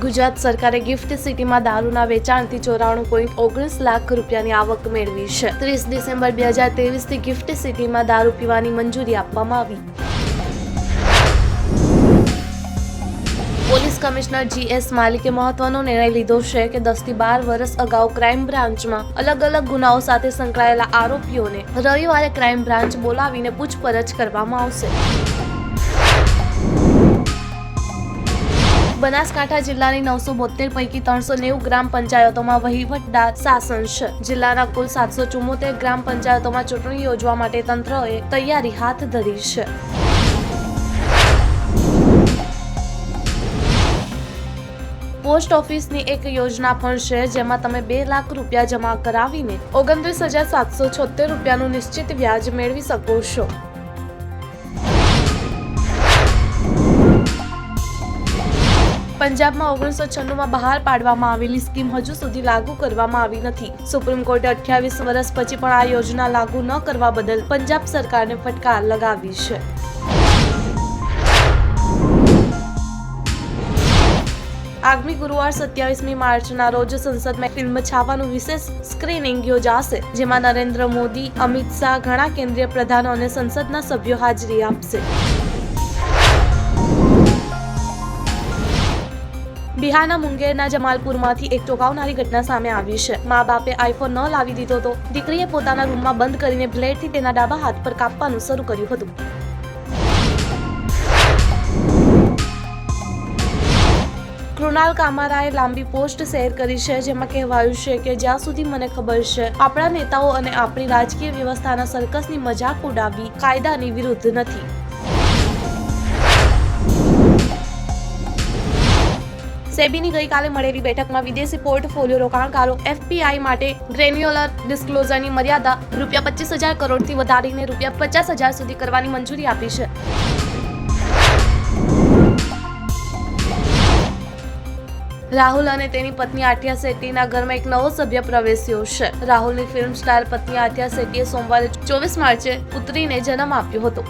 ગુજરાત સરકારે ગિફ્ટ સિટીમાં દારૂના વેચાણથી 94.19 લાખ રૂપિયાની આવક મેળવી છે। 30 ડિસેમ્બર 2023થી ગિફ્ટ સિટીમાં દારૂ પીવાની મંજૂરી આપવામાં આવી। પોલીસ કમિશનર GS માલિકે મહત્વનો નિર્ણય લીધો છે કે 10 થી 12 વર્ષ અગાઉ ક્રાઇમ બ્રાન્ચમાં અલગ અલગ ગુનાઓ સાથે સંકળાયેલા આરોપીઓને રવિવારે ક્રાઇમ બ્રાન્ચ બોલાવીને પૂછપરછ કરવામાં આવશે। બનાસકાંઠા જિલ્લાની 972 પૈકી 390 ગ્રામ પંચાયતોમાં વહીવટદાર શાસન છે। જિલ્લાના કુલ 774 ગ્રામ પંચાયતોમાં ચૂંટણી યોજવા માટે તંત્રએ તૈયારી હાથ ધરી છે। પોસ્ટ ઓફિસની એક યોજના પણ છે જેમાં તમે 2 લાખ રૂપિયા જમા કરાવીને 29,776 રૂપિયાનું નિશ્ચિત વ્યાજ મેળવી શકો છો। પંજાબમાં 1996માં બહાર પાડવામાં આવેલી સ્કીમ હજુ સુધી લાગુ કરવામાં આવી નથી। સુપ્રીમ કોર્ટે 28 વર્ષ પછી પણ આ યોજના લાગુ ન કરવા બદલ પંજાબ સરકારને ફટકાર લગાવી છે। આગામી ગુરુવાર 27મી માર્ચના રોજ સંસદમાં ફિલ્મ છાવાનું વિશેષ સ્ક્રીનિંગ યોજાશે, જેમાં નરેન્દ્ર મોદી, અમિત શાહ, ઘણા કેન્દ્રીય પ્રધાનો અને સંસદના સભ્યો હાજરી આપશે। બિહારના મુંગેરના જમાલપુરમાંથી એક ચોંકાવનારી ઘટના સામે આવી છે। મા બાપે આઈફોન ન લાવી દીધો તો દીકરીએ પોતાના રૂમમાં બંધ કરીને બ્લેડથી તેના ડાબા હાથ પર કાપવાનું શરૂ કર્યું હતું। કૃણાલ કામરાએ લાંબી પોસ્ટ શેર કરી છે, જેમાં કહેવાયું છે કે જ્યાં સુધી મને ખબર છે, આપણા નેતાઓ અને આપણી રાજકીય વ્યવસ્થાના સર્કસની મજાક ઉડાવવી કાયદાની વિરુદ્ધ નથી। સેબીની ગઈકાલે મળેલી બેઠકમાં વિદેશી પોર્ટફોલિયો રોકાણકારો FPI માટે ગ્રેન્યુલર ડિસ્ક્લોઝરની મર્યાદા ₹25,000 કરોડથી વધારીને ₹50,000 સુધી કરવાની મંજૂરી આપી છે। રાહુલ અને તેની પત્ની આથિયા શેટ્ટીના ઘરમાં એક નવો સભ્ય પ્રવેશ્યો છે। રાહુલની ફિલ્મ સ્ટાર પત્ની આથિયા શેટ્ટીએ સોમવારે 24 માર્ચે પુત્રીને જન્મ આપ્યો હતો।